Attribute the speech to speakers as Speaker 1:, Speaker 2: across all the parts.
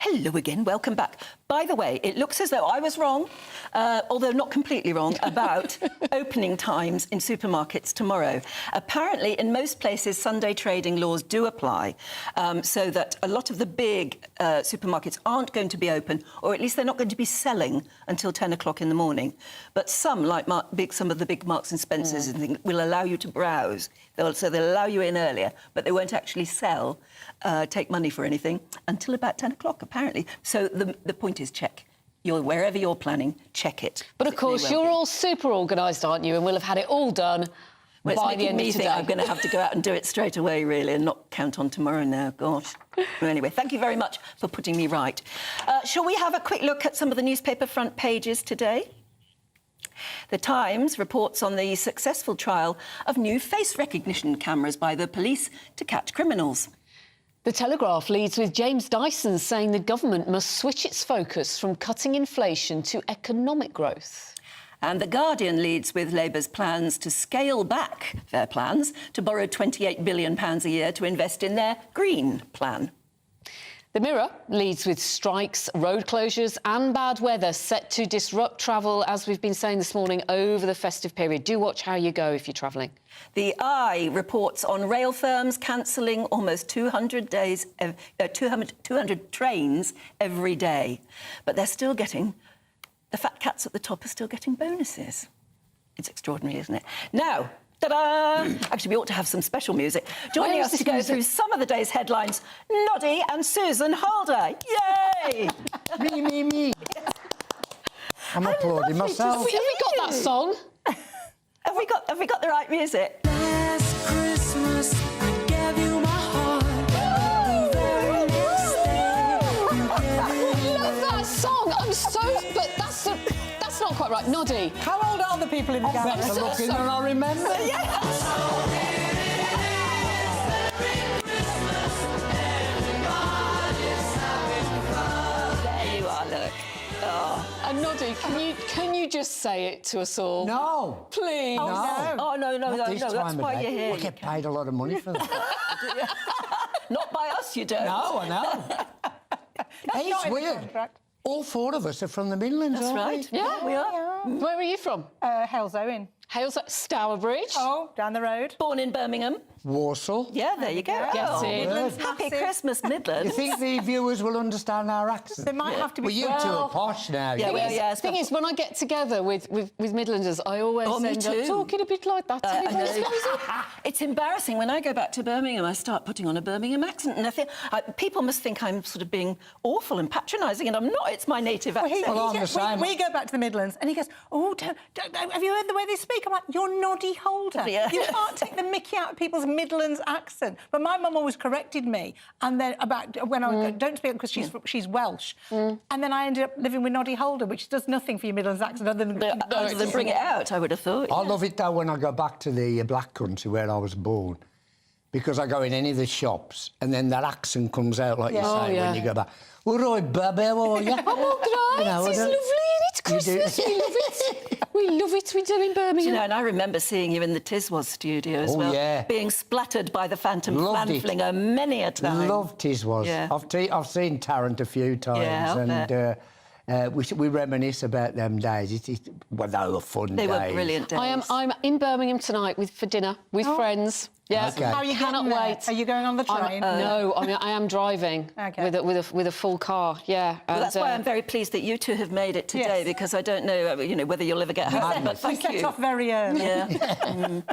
Speaker 1: Hello again, welcome back. By the way, it looks as though I was wrong, although not completely wrong, about opening times in supermarkets tomorrow. Apparently, in most places, Sunday trading laws do apply, so that a lot of the big supermarkets aren't going to be open, or at least they're not going to be selling until 10 o'clock in the morning. But some, like some of the big Marks and Spencers and things, will allow you to browse. So they'll allow you in earlier, but they won't actually sell, take money for anything until about 10 o'clock, apparently. So the point is, check. Wherever you're planning, check it.
Speaker 2: But of course, you're all super organised, aren't you? And we'll have had it all done by the end of today.
Speaker 1: I'm going to have to go out and do it straight away, really, and not count on tomorrow now. Gosh. Well, anyway, thank you very much for putting me right. Shall we have a quick look at some of the newspaper front pages today? The Times reports on the successful trial of new face recognition cameras by the police to catch criminals.
Speaker 2: The Telegraph leads with James Dyson saying the government must switch its focus from cutting inflation to economic growth.
Speaker 1: And The Guardian leads with Labour's plans to scale back their plans to borrow £28 billion a year to invest in their green plan.
Speaker 2: The Mirror leads with strikes, road closures and bad weather set to disrupt travel, as we've been saying this morning, over the festive period. Do watch how you go if you're travelling.
Speaker 1: The Eye reports on rail firms cancelling almost 200 trains every day. But they're still getting... The fat cats at the top are still getting bonuses. It's extraordinary, isn't it? Now... Ta-da! Actually, we ought to have some special music. Joining us to go through some of the day's headlines, Noddy and Susan Holder. Yay!
Speaker 3: Me. I'm applauding myself.
Speaker 2: Have we got that song?
Speaker 1: Have we got the right music?
Speaker 4: Last Christmas, I gave you my heart. The very next day, you gave it
Speaker 2: I love that song. But that's not quite right. Noddy.
Speaker 3: How old are the people in the gallery? Better looking than I remember.
Speaker 1: There you are, look. Oh.
Speaker 2: And Noddy, can you just say it to us all?
Speaker 3: No.
Speaker 2: Please.
Speaker 1: Oh, no, that's why you're here.
Speaker 3: We get paid a lot of money for that.
Speaker 1: Not by us, you don't.
Speaker 3: No, I know. Hey, it's weird. All four of us are from the Midlands,
Speaker 1: That's
Speaker 3: aren't
Speaker 1: right.
Speaker 3: we?
Speaker 1: Yeah, we are.
Speaker 2: Where are you from?
Speaker 5: Hales Owen.
Speaker 2: Hales, Stourbridge.
Speaker 5: Oh, down the road.
Speaker 1: Born in Birmingham.
Speaker 3: Warsaw.
Speaker 1: Yeah, there you go.
Speaker 2: Get
Speaker 1: Oh,
Speaker 2: in.
Speaker 1: Midlands. Happy Christmas, Midlands.
Speaker 3: You think the viewers will understand our accent?
Speaker 5: They might have to be...
Speaker 3: Well, you two are posh now.
Speaker 1: Yeah,
Speaker 3: you
Speaker 1: the
Speaker 2: thing is, when I get together with Midlanders, I always
Speaker 1: me
Speaker 2: end
Speaker 1: too.
Speaker 2: up talking a bit like that.
Speaker 1: I know. It's embarrassing. When I go back to Birmingham, I start putting on a Birmingham accent, and I think people must think I'm sort of being awful and patronising, and I'm not. It's my native accent.
Speaker 3: I'm the same.
Speaker 5: We go back to the Midlands, and he goes, "Oh, don't, have you heard the way they speak?" I'm like, "You're Noddy Holder.
Speaker 1: Yeah.
Speaker 5: You can't take the mickey out of people's Midlands accent." But my mum always corrected me, and then about when I would go, don't speak because she's Welsh, and then I ended up living with Noddy Holder, which does nothing for your Midlands accent other than
Speaker 1: Bring it out, I would have thought.
Speaker 3: I love it, though, when I go back to the Black Country where I was born, because I go in any of the shops and then that accent comes out, like you say, when you go back. All right, baby, how are you?
Speaker 2: I'm all right.
Speaker 3: You know,
Speaker 2: It's lovely. It's Christmas. We love it. We love it. We do in Birmingham.
Speaker 1: You know, and I remember seeing you in the Tiswas studio as well.
Speaker 3: Yeah.
Speaker 1: Being splattered by the Phantom
Speaker 3: Loved it.
Speaker 1: Flanflinger many a time.
Speaker 3: Loved Tiswas.
Speaker 1: Yeah.
Speaker 3: I've seen Tarrant a few times,
Speaker 1: Yeah,
Speaker 3: and we reminisce about them days. Well, they were fun days.
Speaker 1: They were brilliant days.
Speaker 2: I'm in Birmingham tonight for dinner with friends. Yeah,
Speaker 3: Okay.
Speaker 5: How are you
Speaker 2: cannot
Speaker 5: getting there?
Speaker 2: wait.
Speaker 5: Are you going on the train?
Speaker 2: No, I am driving with a full car. Yeah,
Speaker 1: Well, that's why I'm very pleased that you two have made it today,
Speaker 5: Yes.
Speaker 1: because I don't know, whether you'll ever get home. But
Speaker 5: We
Speaker 1: thank
Speaker 5: set
Speaker 1: you.
Speaker 5: off very early.
Speaker 1: Yeah. Anyway,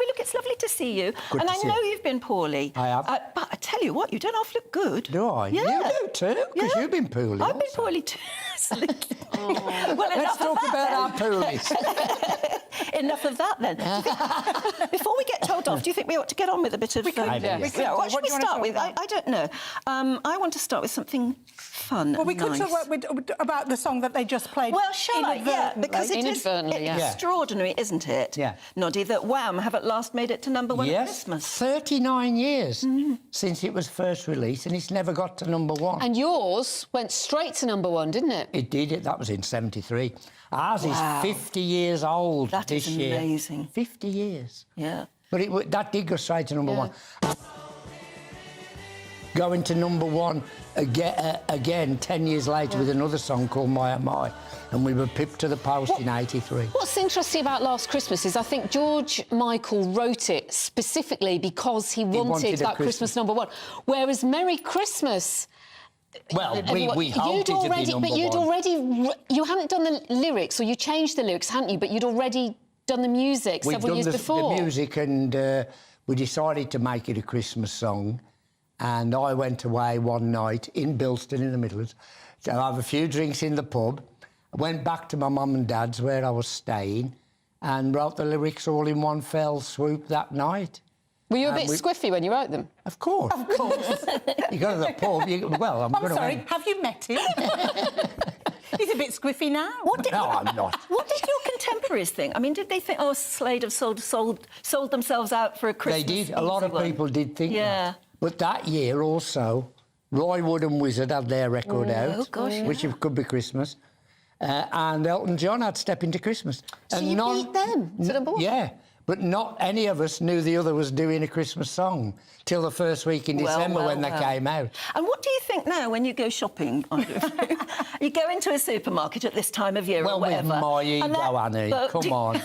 Speaker 1: look, it's lovely to see you.
Speaker 3: Good
Speaker 1: and
Speaker 3: to
Speaker 1: I
Speaker 3: see
Speaker 1: know
Speaker 3: you.
Speaker 1: you've been poorly.
Speaker 3: I have.
Speaker 1: But I tell you what, you don't half look good.
Speaker 3: Do I?
Speaker 1: Yeah.
Speaker 3: You do too, because you've been poorly.
Speaker 1: I've been
Speaker 3: also.
Speaker 1: poorly too. Well,
Speaker 3: Let's
Speaker 1: enough of
Speaker 3: talk
Speaker 1: that,
Speaker 3: about
Speaker 1: then.
Speaker 3: our poolies.
Speaker 1: Enough of that, then. Before we get told off, do you think we ought to get on with a bit of...
Speaker 3: Yes.
Speaker 1: What should
Speaker 5: What
Speaker 1: we
Speaker 5: do you wanna
Speaker 1: start
Speaker 5: talk
Speaker 1: with?
Speaker 5: about?
Speaker 1: I don't know. I want to start with something fun
Speaker 5: Well, we
Speaker 1: and
Speaker 5: could
Speaker 1: nice.
Speaker 5: talk about the song that they just played.
Speaker 1: Well, shall I? Yeah, because it is
Speaker 2: Inadvertently, yeah.
Speaker 1: extraordinary, isn't it?
Speaker 3: Yeah.
Speaker 1: Noddy, that Wham have at last made it to number one at
Speaker 3: Yes,
Speaker 1: Christmas.
Speaker 3: 39 years since it was first released, and it's never got to number one.
Speaker 2: And yours went straight to number one, didn't it?
Speaker 3: It did. That was in 73. Ours is 50 years old
Speaker 1: That
Speaker 3: this
Speaker 1: is
Speaker 3: year.
Speaker 1: amazing.
Speaker 3: 50 years.
Speaker 1: Yeah.
Speaker 3: But that did go straight to number one. going to #1 again 10 years later with another song called My Oh My, and we were pipped to the post in '83.
Speaker 2: What's interesting about Last Christmas is I think George Michael wrote it specifically because he wanted
Speaker 3: a
Speaker 2: that Christmas #1, whereas Merry Christmas...
Speaker 3: Well, we hoped it to be #1.
Speaker 2: But you hadn't done the lyrics, or you changed the lyrics, hadn't you? But you'd already done the music several years before.
Speaker 3: The music, and we decided to make it a Christmas song. And I went away one night in Bilston in the Midlands to have a few drinks in the pub. I went back to my mum and dad's where I was staying and wrote the lyrics all in one fell swoop that night.
Speaker 2: Were you a bit squiffy when you wrote them?
Speaker 3: Of course. Of course. You go to the pub,
Speaker 5: I'm sorry, have you met him? He's a bit squiffy now.
Speaker 3: No, I'm not.
Speaker 1: What did your contemporaries think? I mean, did they think, oh, Slade have sold themselves out for a Christmas?
Speaker 3: They did. A lot of people did think that. But that year also, Roy Wood and Wizard had their record out, which could be Christmas. And Elton John had Step Into Christmas.
Speaker 2: So you beat them to #1?
Speaker 3: Yeah, but not any of us knew the other was doing a Christmas song till the first week in December when they came out.
Speaker 1: And what do you think now when you go shopping? You go into a supermarket at this time of year or whatever.
Speaker 3: Well, with my ego, Annie, come on.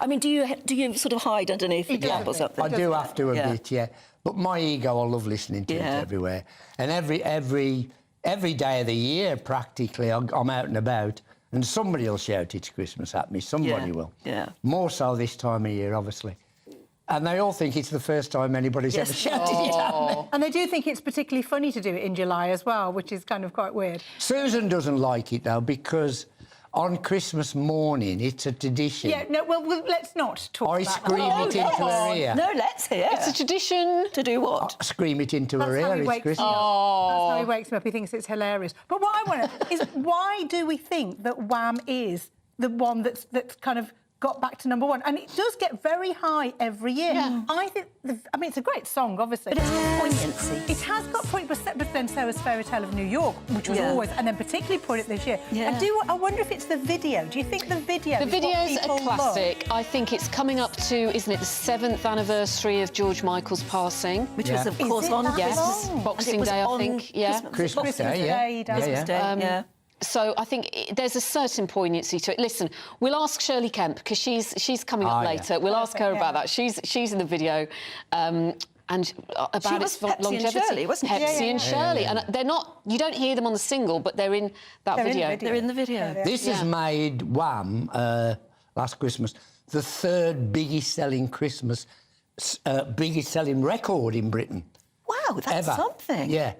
Speaker 1: I mean, do you sort of hide underneath the gap or something?
Speaker 3: I do have to a bit, yeah. But my ego, I love listening to it everywhere. And every day of the year, practically, I'm out and about, and somebody will shout it's Christmas at me. Somebody will.
Speaker 1: Yeah.
Speaker 3: More so this time of year, obviously. And they all think it's the first time anybody's ever shouted it at me.
Speaker 5: And they do think it's particularly funny to do it in July as well, which is kind of quite weird.
Speaker 3: Susan doesn't like it, though, because on Christmas morning, it's a tradition.
Speaker 5: Yeah, no, well, let's not talk
Speaker 3: I
Speaker 5: about
Speaker 3: scream
Speaker 5: that.
Speaker 3: it into her ear.
Speaker 1: No, let's hear.
Speaker 2: It's a tradition.
Speaker 1: To do what?
Speaker 3: I scream it into her
Speaker 5: That's how
Speaker 3: ear.
Speaker 5: he
Speaker 3: It's
Speaker 5: wakes me
Speaker 3: Christmas.
Speaker 5: up. That's how he wakes me up. He thinks it's hilarious. But what I want to is, why do we think that Wham is the one that's kind of got back to #1? And it does get very high every year.
Speaker 2: Yeah.
Speaker 5: I think, I mean, it's a great song, obviously.
Speaker 1: But it's got poignancy.
Speaker 5: It has got poignancy, but then so has Fairy Tale of New York, which was always, and then particularly poignant this year.
Speaker 1: Yeah.
Speaker 5: I wonder if it's the video. Do you think the video
Speaker 2: The
Speaker 5: is what
Speaker 2: video's a
Speaker 5: people
Speaker 2: classic. I think it's coming up to, isn't it, the 7th anniversary of George Michael's passing?
Speaker 1: Which was, of course,
Speaker 5: Is it
Speaker 1: on
Speaker 5: that
Speaker 1: Christmas.
Speaker 5: long?
Speaker 2: Boxing
Speaker 1: And it was
Speaker 2: Day, I
Speaker 1: on
Speaker 2: think. Yeah.
Speaker 3: Christmas Day,
Speaker 5: Day, doesn't
Speaker 1: Christmas
Speaker 5: it?
Speaker 1: Day, yeah.
Speaker 2: So I think there's a certain poignancy to it. Listen, we'll ask Shirley Kemp because she's coming up later. We'll ask her about that. She's in the video. And about
Speaker 1: She was
Speaker 2: its
Speaker 1: Pepsi
Speaker 2: longevity.
Speaker 1: and Shirley, wasn't she?
Speaker 2: Pepsi and Shirley. And they're not, you don't hear them on the single, but they're in that video.
Speaker 1: They're in the video.
Speaker 3: This has made Wham, Last Christmas, the 3rd biggest selling record in Britain.
Speaker 1: Wow, that's
Speaker 3: Ever.
Speaker 1: something.
Speaker 3: Yeah.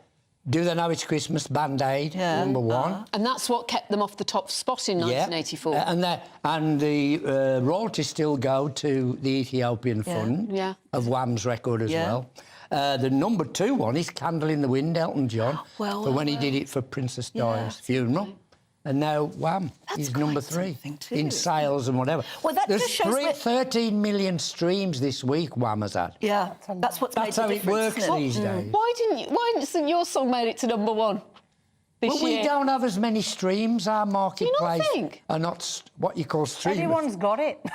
Speaker 3: Do They Know It's Christmas, Band Aid, #1.
Speaker 2: And that's what kept them off the top spot in 1984.
Speaker 3: And the royalties still go to the Ethiopian Fund of Wham's record as well. The #2 one is Candle in the Wind, Elton John, for when he did it for Princess Diana's funeral. And now Wham is #3 in sales and whatever.
Speaker 1: Well, that
Speaker 3: There's
Speaker 1: just shows
Speaker 3: 13 million streams this week Wham has had.
Speaker 1: Yeah, that's what's made
Speaker 3: That's
Speaker 1: the
Speaker 3: how it
Speaker 1: difference,
Speaker 3: works
Speaker 1: isn't it?
Speaker 3: these days.
Speaker 2: Why hasn't your song made it to #1 this
Speaker 3: Well,
Speaker 2: year?
Speaker 3: we don't have as many streams. Our marketplace
Speaker 2: think?
Speaker 3: are not what you call streamers.
Speaker 5: Everyone's got it.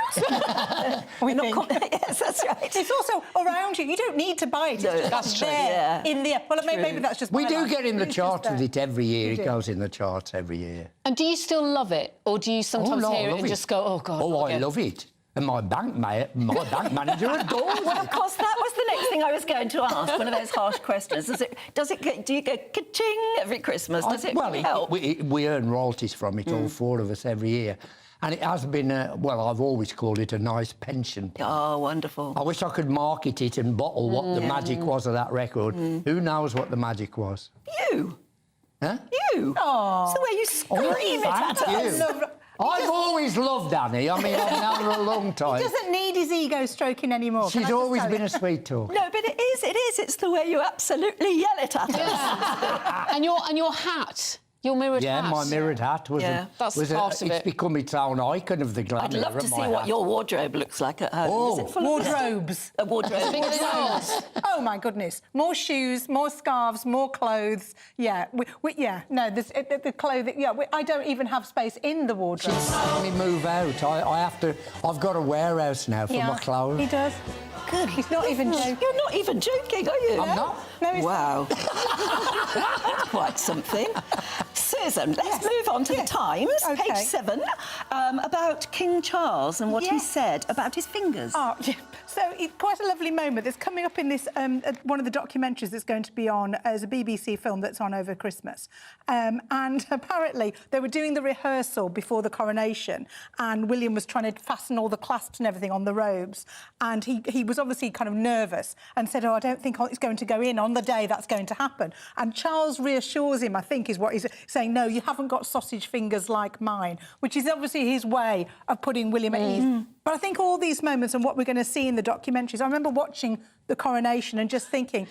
Speaker 1: We're not yes, that's right.
Speaker 5: It's also around you. You don't need to buy it. It's just
Speaker 2: that's true.
Speaker 5: there in the... Well, maybe that's just...
Speaker 3: We
Speaker 5: my
Speaker 3: do
Speaker 5: life.
Speaker 3: get in the
Speaker 5: It's
Speaker 3: charts
Speaker 5: just
Speaker 3: with
Speaker 5: there.
Speaker 3: it every year.
Speaker 5: do.
Speaker 3: It goes in the charts every year.
Speaker 2: And do you still love it? Or do you sometimes
Speaker 3: no, I
Speaker 2: hear it
Speaker 3: love
Speaker 2: and just go, oh, God.
Speaker 3: Oh, I
Speaker 2: again?
Speaker 3: love it. And my bank manager adores
Speaker 1: Well,
Speaker 3: it.
Speaker 1: of course, that was the next thing I was going to ask. One of those harsh questions. Do you go ka-ching every Christmas? Does it help?
Speaker 3: We earn royalties from it, all 4 of us, every year. And it has been, I've always called it a nice pension plan.
Speaker 1: Oh, wonderful.
Speaker 3: I wish I could market it and bottle what the magic was of that record. Who knows what the magic was?
Speaker 1: You.
Speaker 3: Huh?
Speaker 1: You.
Speaker 5: Aw.
Speaker 1: It's the way you scream it at
Speaker 3: thank
Speaker 1: us.
Speaker 3: you. I've always loved Annie. I mean, I've known her a long time.
Speaker 5: He doesn't need his ego stroking anymore.
Speaker 3: She's always been a sweet talker.
Speaker 1: No, but it is. It's the way you absolutely yell it at us.
Speaker 2: And your hat. Your mirrored
Speaker 3: Yeah,
Speaker 2: hat.
Speaker 3: my mirrored hat was
Speaker 1: Yeah.
Speaker 2: That's part of it.
Speaker 3: It's become its own icon of the glamour.
Speaker 1: I'd love to
Speaker 3: of
Speaker 1: see
Speaker 3: my
Speaker 1: what
Speaker 3: hat.
Speaker 1: your wardrobe looks like at home.
Speaker 3: Oh.
Speaker 1: Is it full of
Speaker 5: Wardrobes.
Speaker 1: a wardrobe?
Speaker 5: Oh my goodness! More shoes, more scarves, more clothes. Yeah, no, the clothing. Yeah, I don't even have space in the wardrobe.
Speaker 3: She's seen me move out. I have to. I've got a warehouse now for my clothes.
Speaker 5: He does.
Speaker 1: Good.
Speaker 5: He's not even joking.
Speaker 1: You're not even joking, are you?
Speaker 3: I'm not.
Speaker 5: No, he's
Speaker 1: Wow. That's quite something. Susan, let's move on to the Times,
Speaker 5: Okay.
Speaker 1: page 7, about King Charles and what he said about his fingers.
Speaker 5: Oh, yeah. So it's quite a lovely moment that's coming up in this one of the documentaries that's going to be on as a BBC film that's on over Christmas. And apparently they were doing the rehearsal before the coronation, and William was trying to fasten all the clasps and everything on the robes, and he was obviously kind of nervous and said, "Oh, I don't think it's going to go in on the day that's going to happen." And Charles reassures him, I think is what he's saying, "No, you haven't got sausage fingers like mine," which is obviously his way of putting William at ease. But I think all these moments and what we're going to see in the documentaries, I remember watching the coronation and just thinking...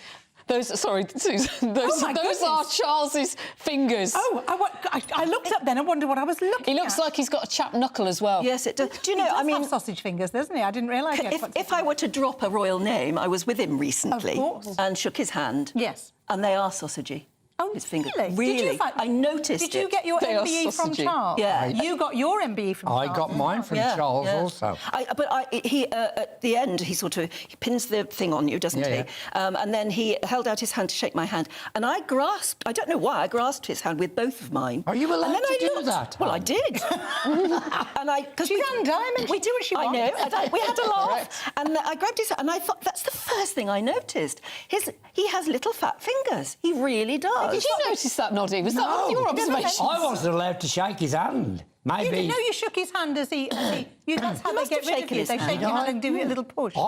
Speaker 2: Sorry, Susan, those
Speaker 5: goodness.
Speaker 2: are Charles's fingers.
Speaker 5: Oh, I looked up then and wondered what I was looking
Speaker 2: He looks
Speaker 5: at.
Speaker 2: like he's got a chapped knuckle as well.
Speaker 1: Yes, it does. Do you know,
Speaker 5: He does
Speaker 1: I mean...
Speaker 5: have sausage fingers, doesn't he? I didn't realise he had quite
Speaker 1: If I were to drop a royal name, I was with him recently
Speaker 5: Of course.
Speaker 1: and shook his hand.
Speaker 5: Yes.
Speaker 1: And they are sausagey.
Speaker 5: Oh,
Speaker 1: his fingers.
Speaker 5: really?
Speaker 1: Really?
Speaker 5: Did you find-
Speaker 1: I noticed
Speaker 5: Did you
Speaker 1: it.
Speaker 5: get your
Speaker 2: They are
Speaker 5: MBE from
Speaker 2: sausagey.
Speaker 5: Charles?
Speaker 1: Yeah.
Speaker 5: You got your MBE from Charles.
Speaker 3: I got mine from Charles also.
Speaker 1: He at the end, he pins the thing on you, doesn't he? And then he held out his hand to shake my hand. And I grasped, I don't know why, I grasped his hand with both of mine.
Speaker 3: Are you allowed
Speaker 1: and then
Speaker 3: to
Speaker 1: I
Speaker 3: do
Speaker 1: looked.
Speaker 3: that?
Speaker 1: Well, I did.
Speaker 5: She's Anne Diamond. She do what she
Speaker 1: I
Speaker 5: wants.
Speaker 1: know. We had a laugh. And I grabbed his hand, and I thought, that's the first thing I noticed. He has little fat fingers. He really does.
Speaker 2: Did you notice that, Noddy? Was that your observation?
Speaker 3: I wasn't allowed to shake his hand. Maybe.
Speaker 5: You shook his hand as he... that's how they
Speaker 1: must
Speaker 5: get
Speaker 1: have
Speaker 5: rid of
Speaker 1: shaken
Speaker 5: you.
Speaker 1: his
Speaker 5: They
Speaker 1: hand.
Speaker 5: shake your hand and do a little push.
Speaker 3: I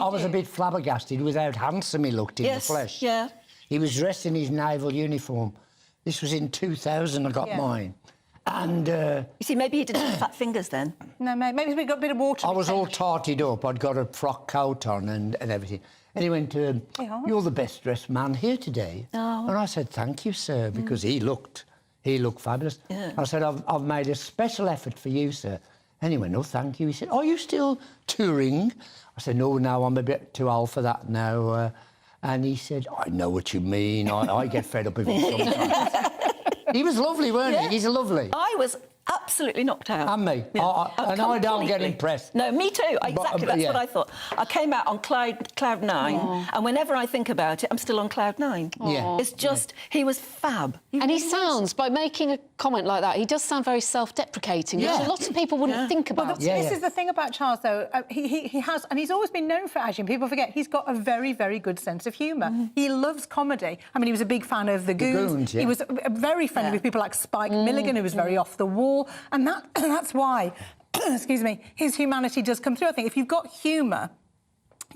Speaker 3: was a bit flabbergasted with how handsome he looked in
Speaker 1: Yes,
Speaker 3: the flesh.
Speaker 1: yeah.
Speaker 3: He was dressed in his naval uniform. This was in 2000 I got mine. And
Speaker 1: You see, maybe he didn't have fat fingers then.
Speaker 5: No, mate, maybe we got a bit of water.
Speaker 3: I was all tarted up. I'd got a frock coat on and everything. And he went, "You're the best dressed man here today."
Speaker 1: Oh.
Speaker 3: And I said, "Thank you, sir," because he looked fabulous.
Speaker 1: Yeah.
Speaker 3: I said, I've made a special effort for you, sir. And he went, "No, thank you." He said, "Are you still touring?" I said, No, I'm a bit too old for that now." And he said, "I know what you mean. I get fed up with it sometimes." He was lovely, weren't he? He's lovely.
Speaker 1: I was absolutely knocked out.
Speaker 3: And me. And I don't get impressed.
Speaker 1: No, me too. Exactly, that's what I thought. I came out on cloud 9, and whenever I think about it, I'm still on cloud 9.
Speaker 3: Yeah.
Speaker 1: It's just, he was fab.
Speaker 2: And he sounds, by making a comment like that, he does sound very self-deprecating, which a lot of people wouldn't think about.
Speaker 5: This is the thing about Charles, though. He has, and he's always been known for acting. People forget he's got a very, very good sense of humour. He loves comedy. I mean, he was a big fan of the Goons. He was very friendly with people like Spike Milligan, who was very off the wall, and that's why, excuse me, his humanity does come through. I think if you've got humour,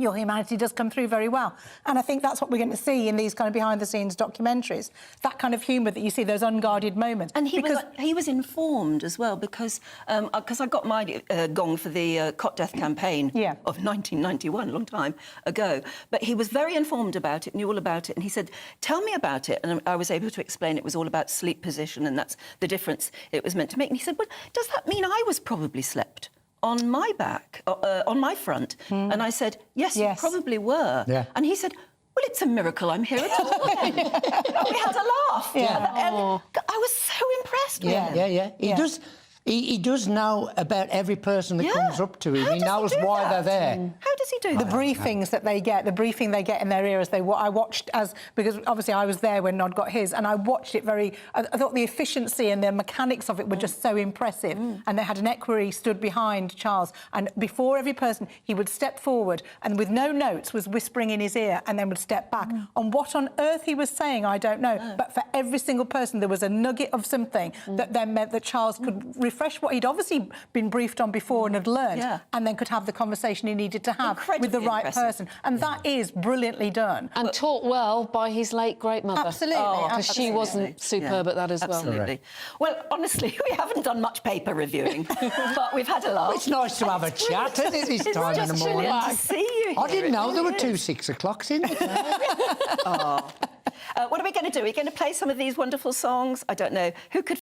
Speaker 5: your humanity does come through very well. And I think that's what we're going to see in these kind of behind-the-scenes documentaries, that kind of humour that you see, those unguarded moments.
Speaker 1: And he was informed as well, because I got my gong for the Cot Death campaign of 1991, a long time ago. But he was very informed about it, knew all about it, and he said, "Tell me about it." And I was able to explain it was all about sleep position, and that's the difference it was meant to make. And he said, "Well, does that mean I was probably slept on my back, on my front?" And I said, yes, you probably were.
Speaker 3: Yeah.
Speaker 1: And he said, "Well, it's a miracle I'm here at all." And we had a laugh. And I was so impressed with him.
Speaker 3: He does. He does know about every person that comes up to him.
Speaker 1: How
Speaker 3: He
Speaker 1: does
Speaker 3: knows
Speaker 1: do
Speaker 3: why
Speaker 1: that?
Speaker 3: they're there.
Speaker 1: How does he do
Speaker 5: The
Speaker 1: that?
Speaker 5: briefings that they get, the briefing they get in their ears, I watched because obviously I was there when Nod got his, and I watched it I thought the efficiency and the mechanics of it were just so impressive. And they had an equerry stood behind Charles, and before every person, he would step forward and with no notes was whispering in his ear and then would step back. On what on earth he was saying, I don't know. But for every single person, there was a nugget of something that then meant that Charles could refresh what he'd obviously been briefed on before and had learned, and then could have the conversation he needed to have with the right person. And that is brilliantly done.
Speaker 2: And taught well by his late great mother.
Speaker 5: Absolutely.
Speaker 2: Because she wasn't superb at that as well.
Speaker 1: Absolutely. Well, honestly, we haven't done much paper reviewing, but we've had a laugh.
Speaker 3: It's nice to have a chat, isn't it, this time in the morning?
Speaker 1: It's just brilliant to see you
Speaker 3: I
Speaker 1: here.
Speaker 3: didn't know
Speaker 1: It
Speaker 3: there were
Speaker 1: really
Speaker 3: two
Speaker 1: is.
Speaker 3: 6 o'clocks in it.
Speaker 1: What are we going to do? Are we going to play some of these wonderful songs? I don't know. Who could